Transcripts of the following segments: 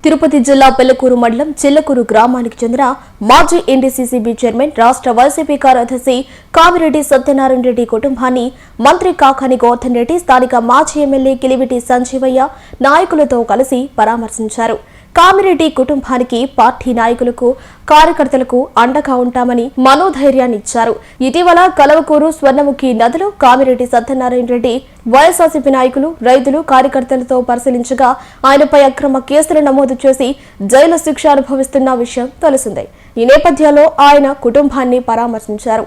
తిరుపతి జిల్లా పెళ్లకూరు మండలం చిల్లకూరు గ్రామానికి చెందిన మాజీ ఎన్డీసీసీబీ చైర్మన్ రాష్ట్ర వైసీపీ కార్యదర్శి కామిరెడ్డి సత్యనారాయణ రెడ్డి కుటుంబాన్ని మంత్రి కాకాని గోవర్ధన్ రెడ్డి స్థానిక మాజీ ఎమ్మెల్యే కిలివిటి సంజీవయ్య నాయకులతో కలిసి పరామర్శించారు. కామిరెడ్డి కుటుంబానికి పార్టీ నాయకులకు కార్యకర్తలకు అండగా ఉంటామని మనోధైర్యాన్ని ఇచ్చారు. ఇటీవల కలవకూరు స్వర్ణముఖి నదిలో కామిరెడ్డి సత్యనారాయణ రెడ్డి వైఎస్ఆర్సీపీ నాయకులు రైతులు కార్యకర్తలతో పరిశీలించగా ఆయనపై అక్రమ కేసులు నమోదు చేసి జైలు శిక్ష అనుభవిస్తున్న విషయం తెలిసిందే. ఈ నేపథ్యంలో ఆయన కుటుంబాన్ని పరామర్శించారు.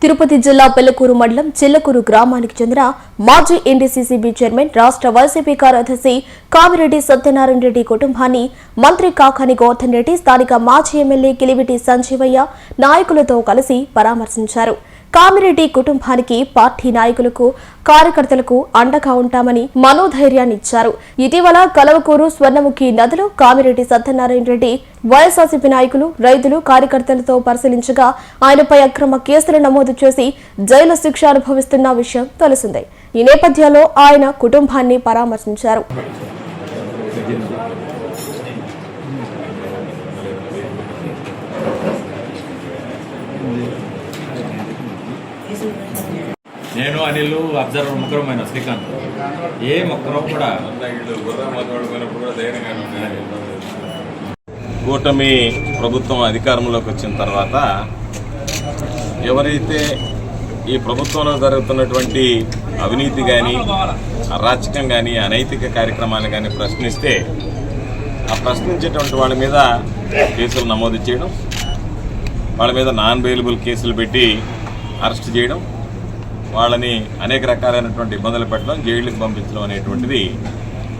తిరుపతి జిల్లా పెళ్లకూరు మండలం చిల్లకూరు గ్రామానికి చెందిన మాజీ ఎన్డీసీసీబీ చైర్మన్ రాష్ట్ర వైసీపీ కార్యదర్శి కామిరెడ్డి సత్యనారాయణ రెడ్డి కుటుంబాన్ని మంత్రి కాకాని గోవర్ధన్ రెడ్డి స్థానిక మాజీ ఎమ్మెల్యే కిలివిటి సంజీవయ్య నాయకులతో కలిసి పరామర్శించారు. కామిరెడ్డి కుటుంబానికి పార్టీ నాయకులకు కార్యకర్తలకు అండగా ఉంటామని మనోధైర్యాన్ని ఇచ్చారు. ఇటీవల కలవకూరు స్వర్ణముఖి నదిలో కామిరెడ్డి సత్యనారాయణ రెడ్డి వైఎస్ఆర్సీపీ నాయకులు రైతులు కార్యకర్తలతో పరిశీలించగా ఆయనపై అక్రమ కేసులు నమోదు చేసి జైలు శిక్ష అనుభవిస్తున్న విషయం తెలిసిందే. ఈ నేపథ్యంలో ఆయన కుటుంబాన్ని పరామర్శించారు. నేను అనిల్ అబ్జర్వర్ ముగ్గురమైన శ్రీకాంత్ ఏ మొక్కరం కూడా కూటమి ప్రభుత్వం అధికారంలోకి వచ్చిన తర్వాత ఎవరైతే ఈ ప్రభుత్వంలో జరుగుతున్నటువంటి అవినీతి కానీ అరాచకం కానీ అనైతిక కార్యక్రమాలు కానీ ప్రశ్నిస్తే ఆ ప్రశ్నించేటువంటి వాళ్ళ మీద కేసులు నమోదు చేయడం, వాళ్ళ మీద నాన్ బెయిలబుల్ కేసులు పెట్టి అరెస్ట్ చేయడం, వాళ్ళని అనేక రకాలైనటువంటి ఇబ్బందులు పెట్టడం, జైళ్లకు పంపించడం అనేటువంటిది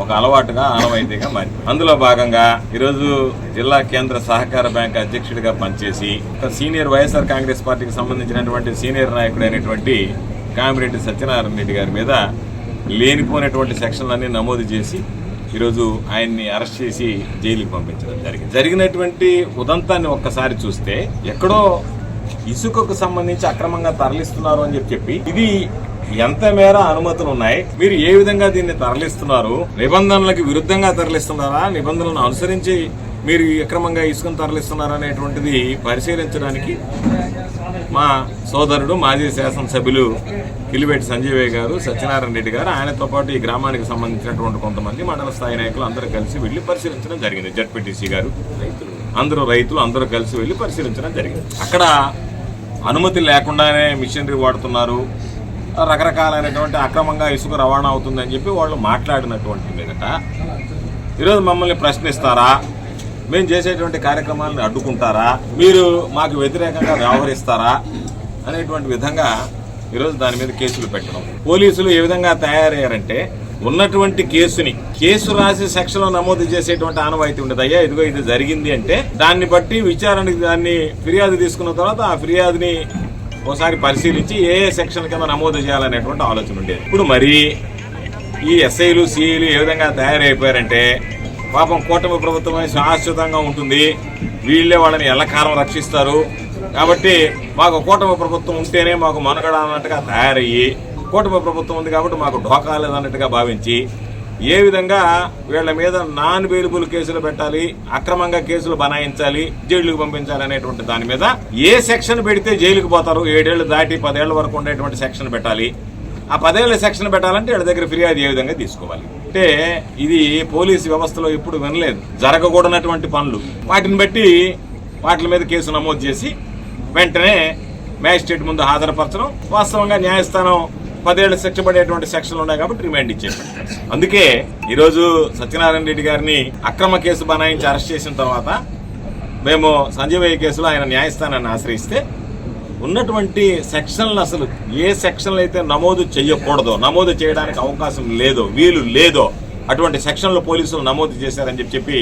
ఒక అలవాటుగా ఆనవాయితీగా మారింది. అందులో భాగంగా ఈరోజు జిల్లా కేంద్ర సహకార బ్యాంక్ అధ్యక్షుడిగా పనిచేసి ఒక సీనియర్ వైఎస్ఆర్ కాంగ్రెస్ పార్టీకి సంబంధించినటువంటి సీనియర్ నాయకుడైనటువంటి కామిరెడ్డి సత్యనారాయణ రెడ్డి గారి మీద లేనిపోయినటువంటి సెక్షన్లన్నీ నమోదు చేసి ఈరోజు ఆయన్ని అరెస్ట్ చేసి జైలుకి పంపించడం జరిగింది. జరిగినటువంటి ఉదంతాన్ని ఒక్కసారి చూస్తే ఎక్కడో ఇసుకకు సంబంధించి అక్రమంగా తరలిస్తున్నారు అని చెప్పి ఇది ఎంత మేర అనుమతులు ఉన్నాయి, మీరు ఏ విధంగా దీన్ని తరలిస్తున్నారు, నిబంధనలకు విరుద్ధంగా తరలిస్తున్నారా, నిబంధనలను అనుసరించి మీరు అక్రమంగా ఇసుకను తరలిస్తున్నారా అనేటువంటిది పరిశీలించడానికి మా సోదరుడు మాజీ శాసనసభ్యులు కిలివేటి సంజీవయ్య గారు, సత్యనారాయణ రెడ్డి గారు, ఆయనతో పాటు ఈ గ్రామానికి సంబంధించినటువంటి కొంతమంది మండల స్థాయి నాయకులు అందరూ కలిసి వెళ్లి పరిశీలించడం జరిగింది. జడ్పీటీసీ గారు, రైతులు అందరూ కలిసి వెళ్లి పరిశీలించడం జరిగింది. అక్కడ అనుమతి లేకుండానే మిషనరీ వాడుతున్నారు, రకరకాలైనటువంటి అక్రమంగా ఇసుక రవాణా అవుతుందని చెప్పి వాళ్ళు మాట్లాడినటువంటి మీదట ఈరోజు మమ్మల్ని ప్రశ్నిస్తారా, మేము చేసేటువంటి కార్యక్రమాలను అడ్డుకుంటారా, మీరు మాకు వ్యతిరేకంగా వ్యవహరిస్తారా అనేటువంటి విధంగా ఈరోజు దాని మీద కేసులు పెట్టడం. పోలీసులు ఏ విధంగా తయారయ్యారంటే ఉన్నటువంటి కేసు రాసి సెక్షన్ లో నమోదు చేసేటువంటి ఆనవాయితీ ఉండదు. అయ్యా ఇదిగో ఇది జరిగింది అంటే దాన్ని బట్టి విచారణకి దాన్ని ఫిర్యాదు తీసుకున్న తర్వాత ఆ ఫిర్యాదుని ఒకసారి పరిశీలించి ఏ సెక్షన్ కింద నమోదు చేయాలనేటువంటి ఆలోచన ఉండేది. ఇప్పుడు మరి ఈ ఎస్ఐలు సిఐలు ఏ విధంగా తయారైపోయారంటే పాపం కూటమి ప్రభుత్వమే శాశ్వతంగా ఉంటుంది, వీళ్లే వాళ్ళని ఎల్లకాలం రక్షిస్తారు కాబట్టి మాకు కూటమి ప్రభుత్వం ఉంటేనే మాకు మనుగడ అన్నట్టుగా తయారయ్యి కూటమి ప్రభుత్వం ఉంది కాబట్టి మాకు ఢోకా లేదన్నట్టుగా భావించి ఏ విధంగా వీళ్ల మీద నాన్ బెయిలబుల్ కేసులు పెట్టాలి, అక్రమంగా కేసులు బనాయించాలి, జైలుకు పంపించాలి అనేటువంటి దాని మీద ఏ సెక్షన్ పెడితే జైలుకు పోతారు, 7 ఏళ్లు దాటి 10 ఏళ్ల వరకు ఉండేటువంటి సెక్షన్ పెట్టాలి, ఆ 10 ఏళ్ల సెక్షన్ పెట్టాలంటే వీళ్ళ దగ్గర ఫిర్యాదు ఏ విధంగా తీసుకోవాలి అంటే ఇది పోలీసు వ్యవస్థలో ఇప్పుడు వినలేదు, జరగకూడనటువంటి పనులు. వాటిని బట్టి వాటి మీద కేసు నమోదు చేసి వెంటనే మ్యాజిస్ట్రేట్ ముందు హాజరుపరచడం, వాస్తవంగా న్యాయస్థానం 10 ఏళ్ల శిక్ష పడేటువంటి సెక్షన్లు ఉన్నాయి కాబట్టి రిమాండ్ ఇచ్చేటువంటి. అందుకే ఈరోజు సత్యనారాయణ రెడ్డి గారిని అక్రమ కేసు బనాయించి అరెస్ట్ చేసిన తర్వాత మేము సంజీవయ్య కేసులో ఆయన న్యాయస్థానాన్ని ఆశ్రయిస్తే ఉన్నటువంటి సెక్షన్లు అసలు ఏ సెక్షన్లు అయితే నమోదు చేయకూడదో, నమోదు చేయడానికి అవకాశం లేదో, వీలు లేదో అటువంటి సెక్షన్లు పోలీసులు నమోదు చేశారని చెప్పి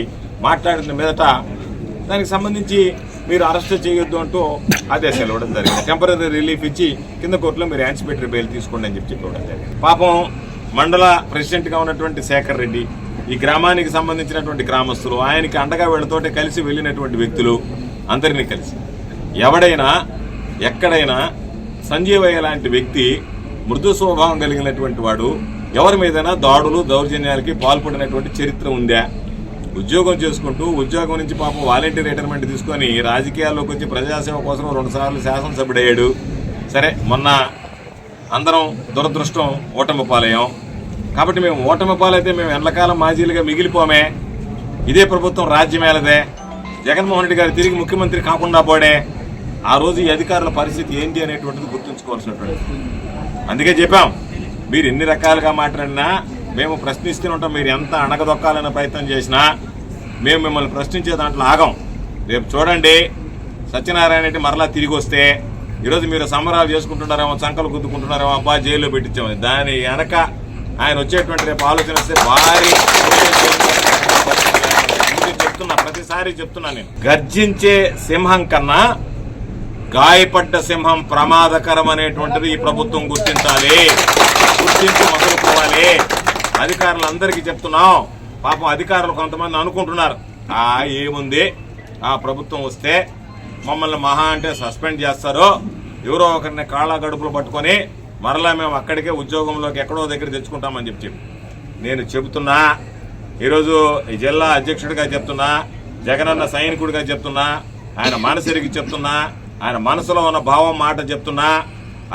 మాట్లాడిన మీదట దానికి సంబంధించి మీరు అరెస్ట్ చేయొద్దు అంటూ ఆదేశాలు ఇవ్వడం జరిగింది. టెంపరీ రిలీఫ్ ఇచ్చి కింద కోర్టులో మీరు యాంటిసిపేటరీ బెయిల్ తీసుకోండి అని చెప్పి ఇవ్వడం జరిగింది. పాపం మండల ప్రెసిడెంట్ గా ఉన్నటువంటి శేఖర్ రెడ్డి, ఈ గ్రామానికి సంబంధించినటువంటి గ్రామస్తులు, ఆయనకి అండగా వీళ్ళతోటి కలిసి వెళ్ళినటువంటి వ్యక్తులు అందరినీ కలిసి ఎవడైనా ఎక్కడైనా సంజీవయ్య లాంటి వ్యక్తి మృదు స్వభావం కలిగినటువంటి వాడు ఎవరి మీదైనా దాడులు దౌర్జన్యాలకి పాల్పడినటువంటి చరిత్ర ఉందా, ఉద్యోగం చేసుకుంటూ ఉద్యోగం నుంచి పాపం వాలంటీర్ రిటైర్మెంట్ తీసుకొని రాజకీయాల్లోకి వచ్చి ప్రజాసేవ కోసం 2 సార్లు శాసనసభ్యుడయ్యాడు. సరే, మొన్న అందరం దురదృష్టం ఓటమి పాలయ్యాం. కాబట్టి మేము ఓటమి పాలైతే మేము ఎండ్లకాలం మాజీలుగా మిగిలిపోమే. ఇదే ప్రభుత్వం రాజ్యమేలదే. జగన్మోహన్ రెడ్డి గారు తిరిగి ముఖ్యమంత్రి కాకుండా పోడే. ఆ రోజు ఈ అధికారుల పరిస్థితి ఏంటి అనేటువంటిది గుర్తుంచుకోవాల్సినటువంటి. అందుకే చెప్పాం, మీరు ఎన్ని రకాలుగా మాట్లాడినా మేము ప్రశ్నిస్తూనే ఉంటాం. మీరు ఎంత అణగదొక్కాలనే ప్రయత్నం చేసినా మేము మిమ్మల్ని ప్రశ్నించే దాంట్లో ఆగం. రేపు చూడండి, సత్యనారాయణ రెడ్డి మరలా తిరిగి వస్తే ఈరోజు మీరు సంబరాలు చేసుకుంటున్నారేమో, చంకలు గుద్దుకుంటున్నారేమో, అబ్బా జైల్లో పెట్టించామని. దాని వెనక ఆయన వచ్చేటువంటి రేపు ఆలోచన వస్తే భారీ చెప్తున్నా, ప్రతిసారి చెప్తున్నా నేను, గర్జించే సింహం కన్నా గాయపడ్డ సింహం ప్రమాదకరం అనేటువంటిది ఈ ప్రభుత్వం గుర్తించాలి. గుర్తించి మొదలుకోవాలి. అధికారులందరికీ చెప్తున్నాం. పాపం అధికారులు కొంతమంది అనుకుంటున్నారు, ఏముంది ఆ ప్రభుత్వం వస్తే మమ్మల్ని మహా అంటే సస్పెండ్ చేస్తారో, ఎవరో ఒకరిని కాళ్ళ గడుపులు పట్టుకొని మరలా మేము అక్కడికే ఉద్యోగంలోకి ఎక్కడో దగ్గర తెచ్చుకుంటామని చెప్పి నేను చెబుతున్నా. ఈరోజు ఈ జిల్లా అధ్యక్షుడిగా చెప్తున్నా, జగనన్న సైనికుడిగా చెప్తున్నా, ఆయన మనసెరిగి చెప్తున్నా, ఆయన మనసులో ఉన్న భావం మాట చెప్తున్నా.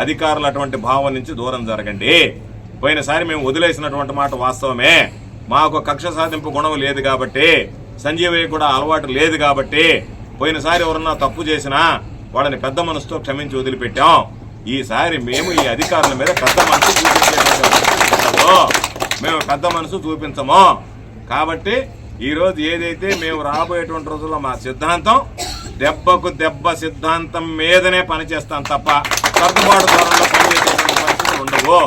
అధికారులు అటువంటి భావం నుంచి దూరం జరగండి. పోయినసారి మేము వదిలేసినటువంటి మాట వాస్తవమే. మాకు కక్ష సాధింపు గుణం లేదు కాబట్టి, సంజీవయ్య కూడా అలవాటు లేదు కాబట్టి, పోయినసారి ఎవరన్నా తప్పు చేసినా వాళ్ళని పెద్ద మనసుతో క్షమించి వదిలిపెట్టాం. ఈసారి మేము ఈ అధికారుల మీద పెద్ద మనసు మేము పెద్ద మనసు చూపించము. కాబట్టి ఈరోజు ఏదైతే మేము రాబోయేటువంటి రోజుల్లో మా సిద్ధాంతం దెబ్బకు దెబ్బ సిద్ధాంతం మీదనే పనిచేస్తాం తప్ప సర్దుబాటు ధోరణిలో పనిచేసేటువంటి పరిస్థితులు ఉండవు.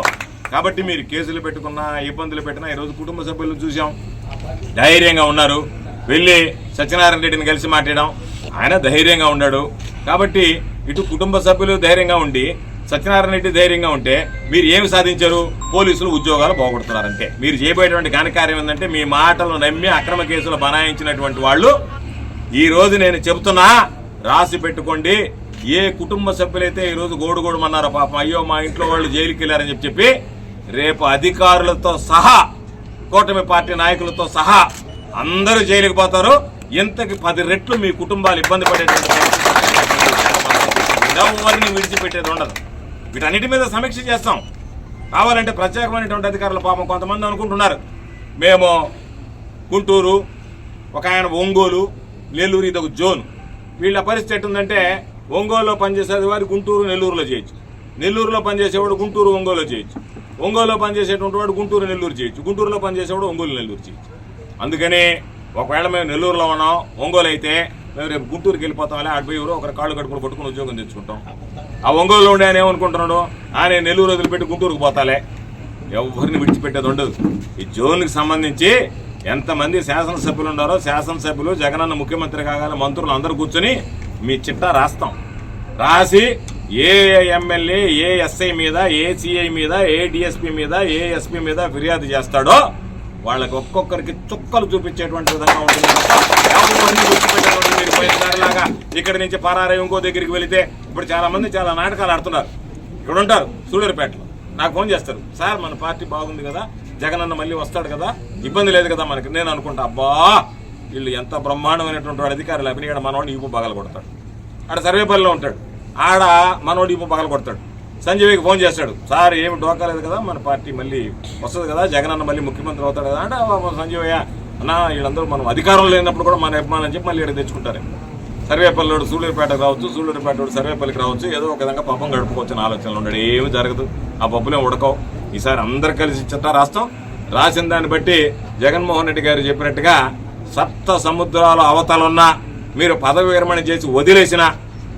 కాబట్టి మీరు కేసులు పెట్టుకున్నా, ఇబ్బందులు పెట్టినా, ఈరోజు కుటుంబ సభ్యులను చూసాం, ధైర్యంగా ఉన్నారు. వెళ్ళి సత్యనారాయణ రెడ్డిని కలిసి మాట్లాడాం, ఆయన ధైర్యంగా ఉన్నాడు. కాబట్టి ఇటు కుటుంబ సభ్యులు ధైర్యంగా ఉండి సత్యనారాయణ రెడ్డి ధైర్యంగా ఉంటే మీరు ఏమి సాధించారు? పోలీసులు ఉద్యోగాలు పోగొడుతున్నారంటే. మీరు చేయబోయేటువంటి ఘనకార్యం ఏంటంటే మీ మాటలు నమ్మి అక్రమ కేసులు బనాయించినటువంటి వాళ్ళు ఈ రోజు నేను చెబుతున్నా, రాసి పెట్టుకోండి. ఏ కుటుంబ సభ్యులైతే ఈ రోజు గోడుగోడుమన్నారో పాపం, అయ్యో మా ఇంట్లో వాళ్ళు జైలుకి వెళ్ళారని చెప్పి రేపు అధికారులతో సహా కూటమి పార్టీ నాయకులతో సహా అందరూ జైలుకి పోతారు. ఇంతకి 10 రెట్లు మీ కుటుంబాలు ఇబ్బంది పడేటువంటి ఎవరిని విడిచిపెట్టేది ఉండదు. వీటన్నిటి మీద సమీక్ష చేస్తాం. కావాలంటే ప్రత్యేకమైనటువంటి అధికారుల పాపం కొంతమంది అనుకుంటున్నారు మేము గుంటూరు, ఒక ఆయన ఒంగోలు, నెల్లూరు, ఇది ఒక జోన్. వీళ్ళ పరిస్థితి ఎట్టుందంటే ఒంగోలులో పనిచేసేది వారు గుంటూరు నెల్లూరులో చేయొచ్చు, నెల్లూరులో పనిచేసేవాడు గుంటూరు ఒంగోలులో చేయొచ్చు, ఒంగోలులో పనిచేసేటువంటి వాడు గుంటూరు నెల్లూరు చేయొచ్చు, గుంటూరులో పనిచేసేవాడు ఒంగోలు నెల్లూరు చేయొచ్చు. అందుకని ఒకవేళ మేము నెల్లూరులో ఉన్నాం, ఒంగోలు అయితే మేము రేపు గుంటూరుకి వెళ్ళిపోతాం, ఆడిపోయి ఎవరో ఒకరు కాళ్ళు కడుపులు పట్టుకుని ఉద్యోగం తెచ్చుకుంటాం. ఆ ఒంగోలులో ఉండే ఆయన ఏమనుకుంటున్నాడు, ఆయన నెల్లూరు వదిలిపెట్టి గుంటూరుకు పోతాలే. ఎవరిని విడిచిపెట్టేది ఉండదు. ఈ జోన్కి సంబంధించి ఎంతమంది శాసనసభ్యులు ఉన్నారో, శాసనసభ్యులు జగనన్న ముఖ్యమంత్రి కాగానే మంత్రులు అందరూ కూర్చొని మీ చిట్టా రాస్తాం. రాసి ఏ ఎమ్మెల్యే, ఏ ఎస్ఐ మీద, ఏ సిఐ మీద, ఏ డిఎస్పీ మీద, ఏ ఎస్పీ మీద ఫిర్యాదు చేస్తాడో వాళ్ళకి ఒక్కొక్కరికి చుక్కలు చూపించేటువంటి విధంగా ఉంటుంది. మీరు పోయినసారిలాగా ఇక్కడి నుంచి పరారై ఇంకో దగ్గరికి వెళితే ఇప్పుడు చాలా మంది చాలా నాటకాలు ఆడుతున్నారు. ఇక్కడ ఉంటారు సూళ్ళూరుపేటలో, నాకు ఫోన్ చేస్తారు, సార్ మన పార్టీ బాగుంది కదా, జగనన్న మళ్ళీ వస్తాడు కదా, ఇబ్బంది లేదు కదా మనకి. నేను అనుకుంటా, అబ్బా వీళ్ళు ఎంత బ్రహ్మాండమైనటువంటి వాడు అధికారులు అభినయాడు, మనవాడిని ఈపు పగలు కొడతాడు. ఆడ సర్వేపల్లిలో ఉంటాడు, ఆడ మనవాడు ఈపు పగలు కొడతాడు. సంజీవ్కి ఫోన్ చేస్తాడు, సార్ ఏమి డోకాలేదు కదా, మన పార్టీ మళ్ళీ వస్తుంది కదా, జగనన్న మళ్ళీ ముఖ్యమంత్రి అవుతాడు కదా అంటే, సంజీవయ్య అన్న వీళ్ళందరూ మనం అధికారంలో లేనప్పుడు కూడా మన అభిమానం చెప్పి మళ్ళీ ఇక్కడ తెచ్చుకుంటారు. సర్వేపల్లిలోడు సూళ్ళూరుపేటకు రావచ్చు, సూళ్ళూరుపేటోడు సర్వేపల్లికి రావచ్చు, ఏదో ఒక విధంగా పబ్బం గడుపుకోవచ్చు ఆలోచనలు ఉన్నాడు. ఏమి జరగదు, ఆ పప్పులే ఉడకవు. ఈసారి అందరు కలిసి చిట్టా రాస్తాం. రాసిన దాన్ని బట్టి జగన్మోహన్ రెడ్డి గారు చెప్పినట్టుగా సప్త సముద్రాల అవతలున్నా మీరు పదవి విరమణ చేసి వదిలేసినా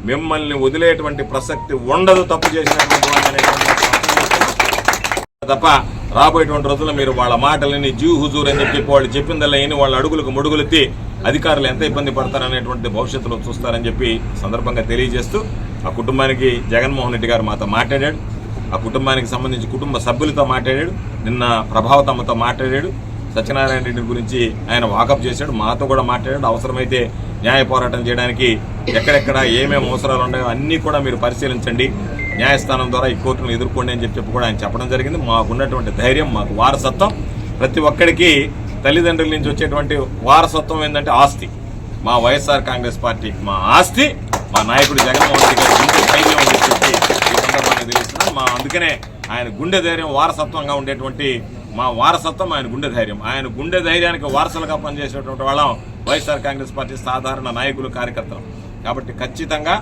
మిమ్మల్ని వదిలేటువంటి ప్రసక్తి ఉండదు, తప్పు చేసినటువంటి తప్ప రాబోయేటువంటి రోజుల్లో మీరు వాళ్ళ మాటలని జీ హుజూర్ అని చెప్పి వాళ్ళు చెప్పిందల్లా అయిన వాళ్ళ అడుగులకు ముడుగులెత్తి అధికారులు ఎంత ఇబ్బంది పడతారనేటువంటి భవిష్యత్తులో చూస్తారని చెప్పి సందర్భంగా తెలియజేస్తూ ఆ కుటుంబానికి జగన్మోహన్ రెడ్డి గారు మాతో మాట్లాడాడు. ఆ కుటుంబానికి సంబంధించి కుటుంబ సభ్యులతో మాట్లాడాడు. నిన్న ప్రభావతమ్మతో మాట్లాడాడు. సత్యనారాయణ రెడ్డి గురించి ఆయన వాకప్ చేశాడు, మాతో కూడా మాట్లాడాడు. అవసరమైతే న్యాయ పోరాటం చేయడానికి ఎక్కడెక్కడ ఏమేమి అవసరాలు ఉన్నాయో అన్నీ కూడా మీరు పరిశీలించండి, న్యాయస్థానం ద్వారా ఈ కోర్టును ఎదుర్కోండి అని చెప్పి కూడా ఆయన చెప్పడం జరిగింది. మాకున్నటువంటి ధైర్యం, మాకు వారసత్వం, ప్రతి ఒక్కడికి తల్లిదండ్రుల నుంచి వచ్చేటువంటి వారసత్వం ఏంటంటే ఆస్తి. మా వైఎస్ఆర్ కాంగ్రెస్ పార్టీ మా ఆస్తి మా నాయకుడు జగన్మోహన్ రెడ్డి గారి గుండె ధైర్యం అని చెప్పి ఈ సందర్భంగా తెలుస్తున్నాం. అందుకనే ఆయన గుండె ధైర్యం వారసత్వంగా ఉండేటువంటి మా వారసత్వం ఆయన గుండె ధైర్యం. ఆయన గుండె ధైర్యానికి వారసులుగా పనిచేసేటువంటి వాళ్ళం వైఎస్ఆర్ కాంగ్రెస్ పార్టీ సాధారణ నాయకులు, కార్యకర్తలు. కాబట్టి ఖచ్చితంగా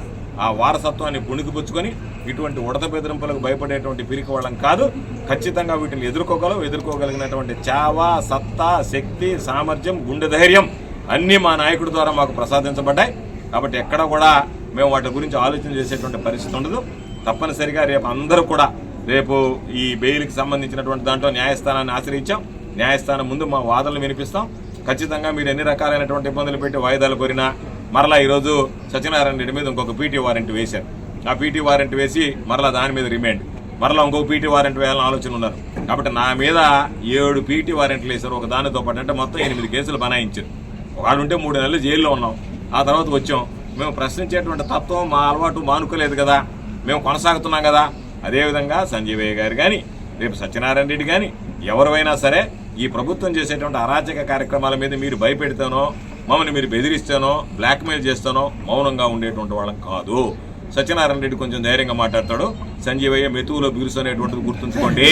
ఆ వారసత్వాన్ని పుణికిపుచ్చుకొని ఇటువంటి ఉడత బెదిరింపులకు భయపడేటువంటి పిరికి వాళ్ళం కాదు. ఖచ్చితంగా వీటిని ఎదుర్కోగలిగినటువంటి చావ, సత్తా, శక్తి, సామర్థ్యం, గుండె ధైర్యం అన్నీ మా నాయకుడి ద్వారా మాకు ప్రసాదించబడ్డాయి. కాబట్టి ఎక్కడ కూడా మేము వాటి గురించి ఆలోచన చేసేటువంటి పరిస్థితి ఉండదు. తప్పనిసరిగా రేపు అందరూ కూడా రేపు ఈ బెయిల్కి సంబంధించినటువంటి దాంట్లో న్యాయస్థానాన్ని ఆశ్రయించాం. న్యాయస్థానం ముందు మా వాదనలు వినిపిస్తాం. ఖచ్చితంగా మీరు ఎన్ని రకాలైనటువంటి ఇబ్బందులు పెట్టి వాయిదాలు కోరినా మరలా ఈరోజు సత్యనారాయణ రెడ్డి మీద ఇంకొక పీటీ వారెంట్ వేశారు. ఆ పీటీ వారెంట్ వేసి మరలా దాని మీద రిమాండ్, మరలా ఇంకొక పీటీ వారెంట్ వేయాలని ఆలోచన ఉన్నారు. కాబట్టి నా మీద 7 పీటీ వారెంట్లు వేశారు. ఒక దానితో పాటు అంటే మొత్తం 8 కేసులు బనాయించారు. వాడు ఉంటే 3 నెలలు జైల్లో ఉన్నాం. ఆ తర్వాత వచ్చాం. మేము ప్రశ్నించేటువంటి తత్వం మా అలవాటు మానుకోలేదు కదా, మేము కొనసాగుతున్నాం కదా. అదేవిధంగా సంజీవయ్య గారు కానీ రేపు సత్యనారాయణ రెడ్డి కానీ ఎవరైనా సరే ఈ ప్రభుత్వం చేసేటువంటి అరాచక కార్యక్రమాల మీద మీరు భయపెడతానో, మమ్మల్ని మీరు బెదిరిస్తానో, బ్లాక్మెయిల్ చేస్తానో మౌనంగా ఉండేటువంటి వాళ్ళం కాదు. సత్యనారాయణ రెడ్డి కొంచెం ధైర్యంగా మాట్లాడతాడు. సంజీవయ్య మెతువులో బిరుసు అనేటువంటిది గుర్తుంచుకోండి.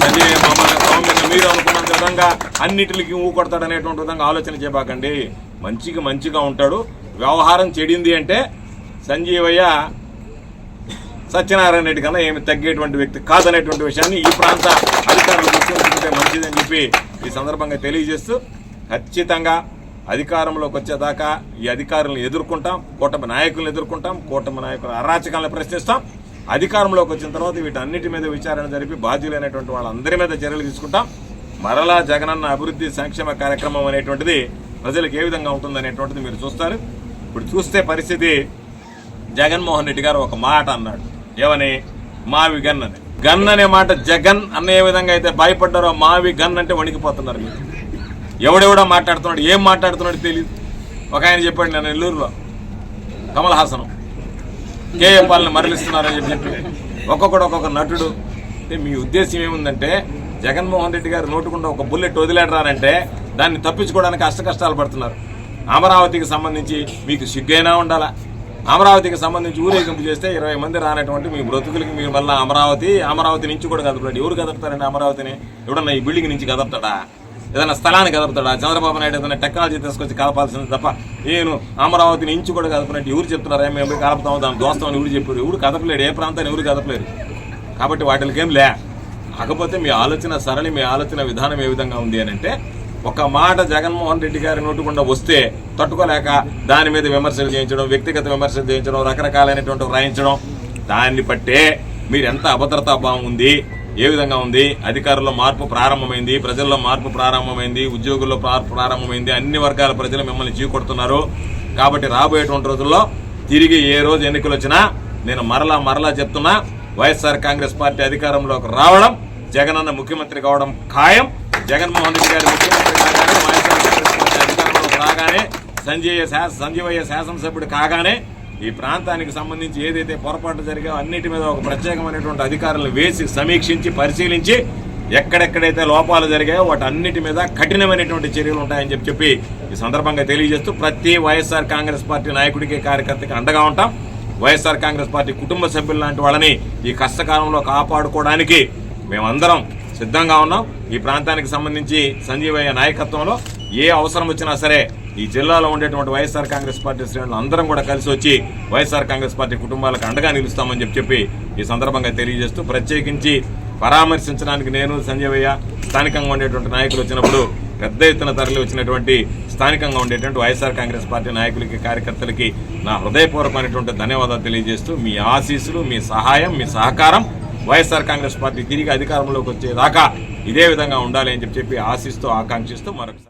సంజీవయ్య మమ్మల్ని సౌమ్యంగా మీరు అనుకున్నంత విధంగా అన్నిటికి ఊకొడతాడు అనేటువంటి విధంగా ఆలోచన చేయబాకండి. మంచిగా ఉంటాడు. వ్యవహారం చెడింది అంటే సంజీవయ్య సత్యనారాయణ రెడ్డి కన్నా ఏమి తగ్గేటువంటి వ్యక్తి కాదనేటువంటి విషయాన్ని ఈ ప్రాంత అధికారులు గుర్తుంచుకుంటే మంచిదని చెప్పి ఈ సందర్భంగా తెలియజేస్తూ, ఖచ్చితంగా అధికారంలోకి వచ్చేదాకా ఈ అధికారులను ఎదుర్కొంటాం, కూటమి నాయకులను ఎదుర్కొంటాం, కూటమి నాయకుల అరాచకాలను ప్రశ్నిస్తాం. అధికారంలోకి వచ్చిన తర్వాత వీటన్నిటి మీద విచారణ జరిపి బాధ్యులైనటువంటి వాళ్ళందరి మీద చర్యలు తీసుకుంటాం. మరలా జగనన్న అభివృద్ధి సంక్షేమ కార్యక్రమం అనేటువంటిది ప్రజలకు ఏ విధంగా ఉంటుందనేటువంటిది మీరు చూస్తారు. ఇప్పుడు చూస్తే పరిస్థితి, జగన్మోహన్ రెడ్డి గారు ఒక మాట అన్నాడు. ఏమని? మావి గన్ అని. గన్ అనే మాట జగన్ అనే విధంగా అయితే భయపడ్డారో, మావి గన్ అంటే వణికిపోతున్నారు మీరు. ఎవడెవడో మాట్లాడుతున్నాడు, ఏం మాట్లాడుతున్నాడు తెలియదు. ఒక ఆయన చెప్పాడు, నేను నెల్లూరులో కమల్ హాసన్ కేఏ పాలన మరలిస్తున్నారని చెప్పి ఒక్కొక్క నటుడు. అంటే మీ ఉద్దేశం ఏముందంటే జగన్మోహన్ రెడ్డి గారు నోటుకుండా ఒక బుల్లెట్ వదిలేడరారంటే దాన్ని తప్పించుకోవడానికి అష్టకష్టాలు పడుతున్నారు. అమరావతికి సంబంధించి మీకు సిగ్గైనా ఉండాలా? అమరావతికి సంబంధించి ఊరేగింపు చేస్తే 20 మంది రానటువంటి మీ బ్రతుకులకి మీరు మళ్ళీ అమరావతి నుంచి కూడా కదపడాడు. ఎవరు కదపతారండి అమరావతిని? ఎవడన్నా ఈ బిల్డింగ్ నుంచి కదపతాడా? ఏదైనా స్థలాన్ని కదపతాడా? చంద్రబాబు నాయుడు ఏదైనా టెక్నాలజీ తీసుకొచ్చి కలపాల్సింది తప్ప నేను అమరావతిని ఇంచు కూడా కదపనట్టు ఎవరు చెప్తున్నారా? మేము కలుపుతాము, దాని దోస్తామని ఎవరు చెప్పారు? ఎవరు కదపలేడు, ఏ ప్రాంతాన్ని ఎవరు కదపలేరు. కాబట్టి వాటికేం లే. కాకపోతే మీ ఆలోచన సరళి, మీ ఆలోచన విధానం ఏ విధంగా ఉంది అని అంటే, ఒక మాట జగన్మోహన్ రెడ్డి గారి నోటుకుండా వస్తే తట్టుకోలేక దాని మీద విమర్శలు చేయించడం, వ్యక్తిగత విమర్శలు చేయించడం, రకరకాలైనటువంటి రాయించడం, దాన్ని బట్టే మీరు ఎంత అభద్రతా భావం ఉంది, ఏ విధంగా ఉంది. అధికారుల్లో మార్పు ప్రారంభమైంది, ప్రజల్లో మార్పు ప్రారంభమైంది, ఉద్యోగుల్లో ప్రారంభమైంది. అన్ని వర్గాల ప్రజలు మిమ్మల్ని చీకొడుతున్నారు. కాబట్టి రాబోయేటువంటి రోజుల్లో తిరిగి ఏ రోజు ఎన్నికలు వచ్చినా నేను మరలా చెప్తున్నా, వైఎస్ఆర్ కాంగ్రెస్ పార్టీ అధికారంలోకి రావడం, జగనన్న ముఖ్యమంత్రి కావడం ఖాయం. జగన్మోహన్ రెడ్డి గారి ముఖ్యమంత్రి కాగానే, వైఎస్ఆర్ కాంగ్రెస్ పార్టీ అధికారంలోకి రాగానే, సంజీవయ్య శాసనసభ్యుడు కాగానే ఈ ప్రాంతానికి సంబంధించి ఏదైతే పొరపాట్లు జరిగాయో అన్నిటి మీద ఒక ప్రత్యేకమైనటువంటి అధికారులను వేసి సమీక్షించి పరిశీలించి ఎక్కడెక్కడైతే లోపాలు జరిగాయో వాటి అన్నిటి మీద కఠినమైనటువంటి చర్యలు ఉంటాయని చెప్పి ఈ సందర్భంగా తెలియజేస్తూ, ప్రతి వైఎస్ఆర్ కాంగ్రెస్ పార్టీ నాయకుడికి, కార్యకర్తకి అండగా ఉంటాం. వైఎస్ఆర్ కాంగ్రెస్ పార్టీ కుటుంబ సభ్యులు లాంటి వాళ్ళని ఈ కష్టకాలంలో కాపాడుకోవడానికి మేమందరం సిద్ధంగా ఉన్నాం. ఈ ప్రాంతానికి సంబంధించి సంజీవయ్య నాయకత్వంలో ఏ అవసరం వచ్చినా సరే ఈ జిల్లాలో ఉండేటువంటి వైఎస్ఆర్ కాంగ్రెస్ పార్టీ శ్రేణులు అందరం కూడా కలిసి వచ్చి వైఎస్ఆర్ కాంగ్రెస్ పార్టీ కుటుంబాలకు అండగా నిలుస్తామని చెప్పి ఈ సందర్భంగా తెలియజేస్తూ, ప్రత్యేకించి పరామర్శించడానికి నేను, సంజీవయ్య, స్థానికంగా ఉండేటువంటి నాయకులు వచ్చినప్పుడు పెద్ద ఎత్తున తరలి వచ్చినటువంటి స్థానికంగా ఉండేటువంటి వైఎస్ఆర్ కాంగ్రెస్ పార్టీ నాయకులకి, కార్యకర్తలకి నా హృదయపూర్వకమైనటువంటి ధన్యవాదాలు తెలియజేస్తూ, మీ ఆశీస్సులు, మీ సహాయం, మీ సహకారం వైఎస్ఆర్ కాంగ్రెస్ పార్టీ తిరిగి అధికారంలోకి వచ్చేదాకా ఇదే విధంగా ఉండాలి అని చెప్పి ఆశిస్తూ, ఆకాంక్షిస్తూ మరొకసారి